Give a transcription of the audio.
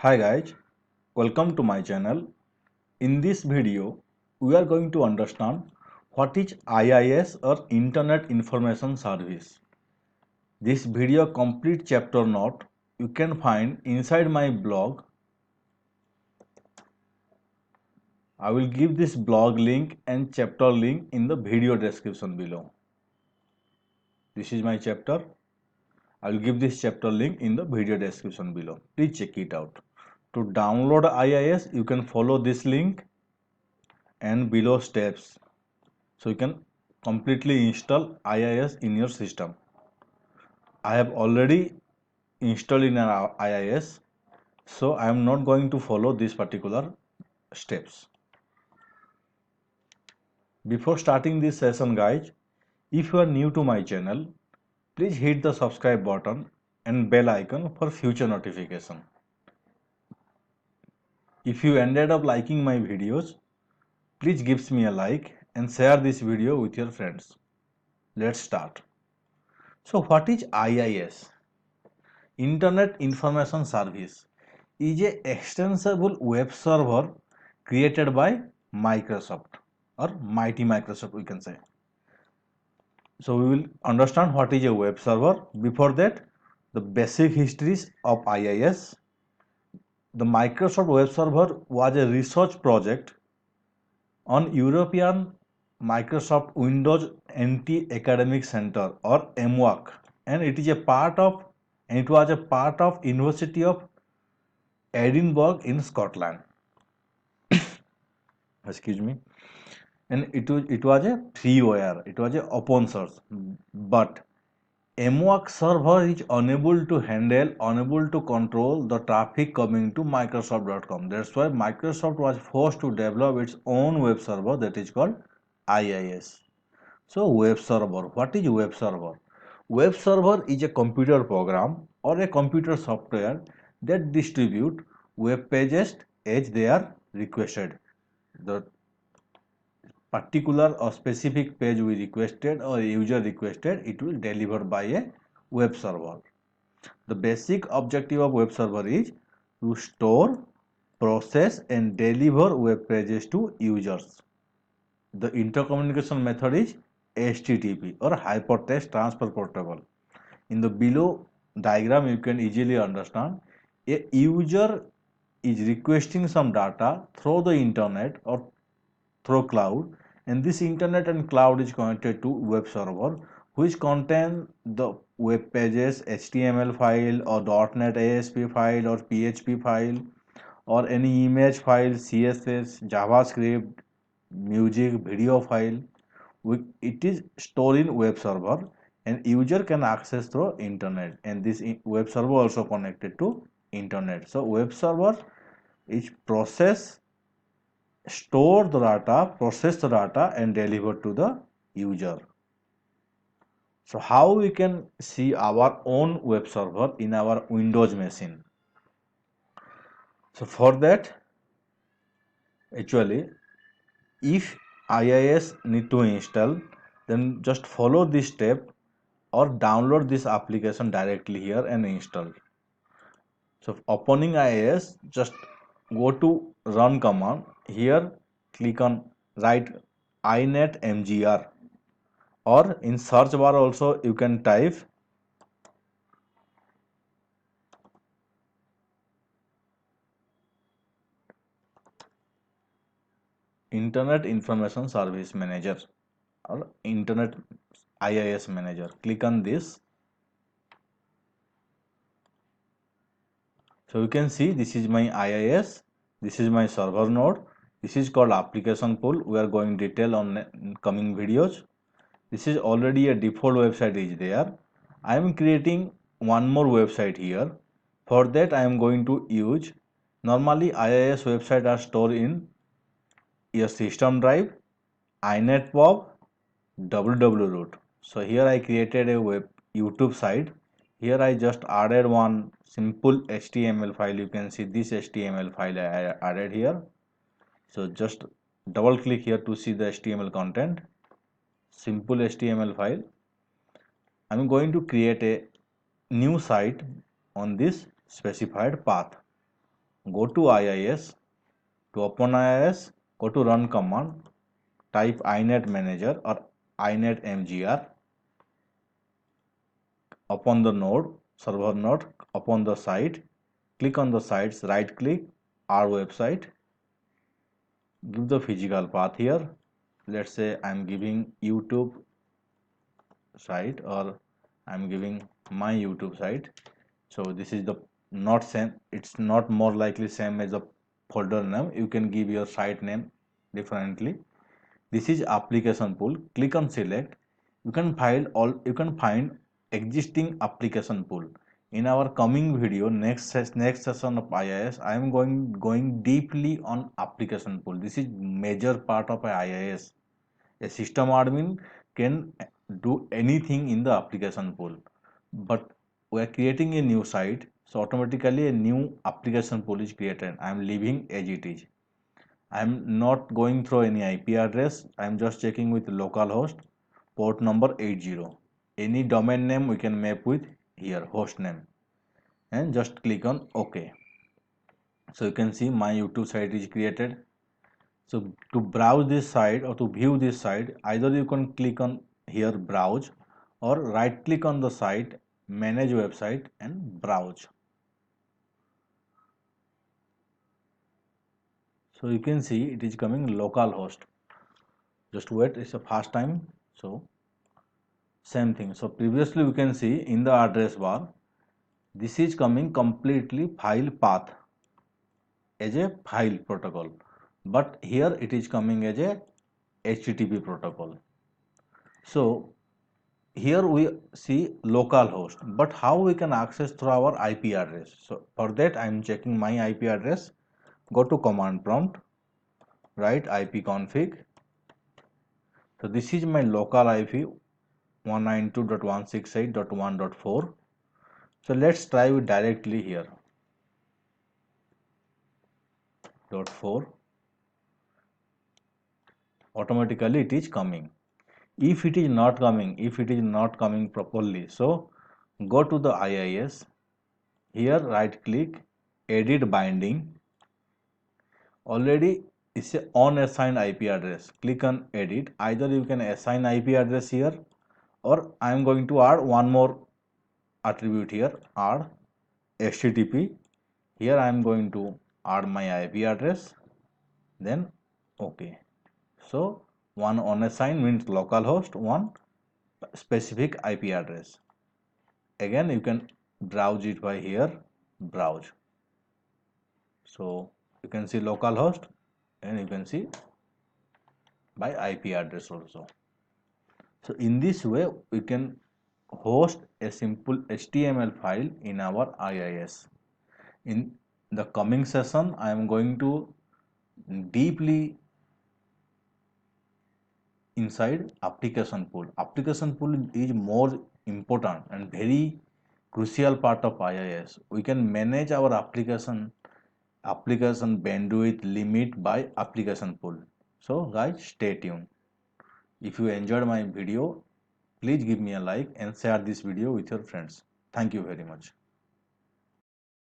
Hi guys, welcome to my channel. In this video, we are going to understand what is IIS or Internet Information Service. This video complete chapter note you can find inside my blog. I will give this blog link and chapter link in the video description below. This is my chapter. I will give this chapter link in the video description below. Please check it out. To download IIS, you can follow this link and below steps. So you can completely install IIS in your system. I have already installed in an IIS, so I am not going to follow these particular steps. Before starting this session guys, if you are new to my channel, please hit the subscribe button and bell icon for future notification. If you ended up liking my videos, please give me a like and share this video with your friends. Let's start. So what is IIS? Internet Information Service is a extensible web server created by Microsoft or mighty Microsoft we can say. So we will understand what is a web server. Before that, the basic histories of IIS. The Microsoft Web Server was a research project on European Microsoft Windows Anti-Academic Center or MWAC, and it was a part of University of Edinburgh in Scotland. Excuse me. And it was a freeware, it was a open source, but MWAC server is unable to control the traffic coming to Microsoft.com. That's why Microsoft was forced to develop its own web server that is called IIS. So web server, what is web server? Web server is a computer program or a computer software that distribute web pages as they are requested. The particular or specific page we requested or user requested, it will deliver by a web server. The basic objective of web server is to store, process and deliver web pages to users. The intercommunication method is HTTP or Hypertext Transfer Protocol. In the below diagram you can easily understand a user is requesting some data through the internet or through cloud, and this internet and cloud is connected to web server which contain the web pages, HTML file or .NET ASP file or PHP file or any image file, CSS, JavaScript, music, video file. It is stored in web server and user can access through internet, and this web server also connected to internet. So web server is store the data, process the data and deliver to the user. So how we can see our own web server in our Windows machine? So for that, actually, if IIS need to install, then just follow this step or download this application directly here and install. So opening IIS, just go to run command. Here click on write inet mgr, or in search bar also you can type Internet Information Service Manager or Internet IIS Manager. Click on this. So you can see this is my IIS, this is my server node, this is called application pool. We are going detail on coming videos. This is already a default website is there. I am creating one more website here. For that I am going to use, normally IIS website are stored in your system drive, inetpub, www. So here I created a web YouTube site. Here I just added one simple HTML file. You can see this HTML file I added here. So just double click here to see the HTML content. Simple HTML file. I'm going to create a new site on this specified path. go to IIS. To open IIS, go to run command, type inet manager or inet mgr. Upon the node, server node, upon the site, click on the sites, right click, our website, give the physical path here. Let's say I'm giving YouTube site, or I'm giving my YouTube site. So this is the not same, it's not more likely same as the folder name. You can give your site name differently. This is application pool. Click on select. You can find existing application pool. In our coming video, next session of IIS, I am going deeply on application pool. This is major part of IIS. A system admin can do anything in the application pool, but we are creating a new site, so automatically a new application pool is created. I am leaving as it is. I am not going through any IP address. I am just checking with localhost port number 80. Any domain name we can map with here, host name, and just click on OK. So you can see my YouTube site is created. So to browse this site or to view this site, either you can click on here browse, or right click on the site, manage website, and browse. So you can see it is coming localhost. Just wait, it's the first time. So same thing. So previously we can see in the address bar, this is coming completely file path as a file protocol, but here it is coming as a HTTP protocol. So here we see localhost, but how we can access through our IP address? So for that I am checking my IP address. Go to command prompt, write ipconfig. So this is my local IP 192.168.1.4. So let's try it directly here. .4. Automatically it is coming. If it is not coming properly, so go to the IIS. Here right click, edit binding. Already it's a unassigned IP address. Click on edit. Either you can assign IP address here, or I am going to add one more attribute here, add HTTP. Here I am going to add my IP address, then OK. So one unassigned means localhost, one specific IP address. Again you can browse it by here, browse. So you can see localhost, and you can see by IP address also. So in this way we can host a simple HTML file in our IIS. In the coming session I am going to deeply inside application pool. Application pool is more important and very crucial part of IIS. We can manage our application bandwidth limit by application pool. So guys, stay tuned. If you enjoyed my video, please give me a like and share this video with your friends. Thank you very much.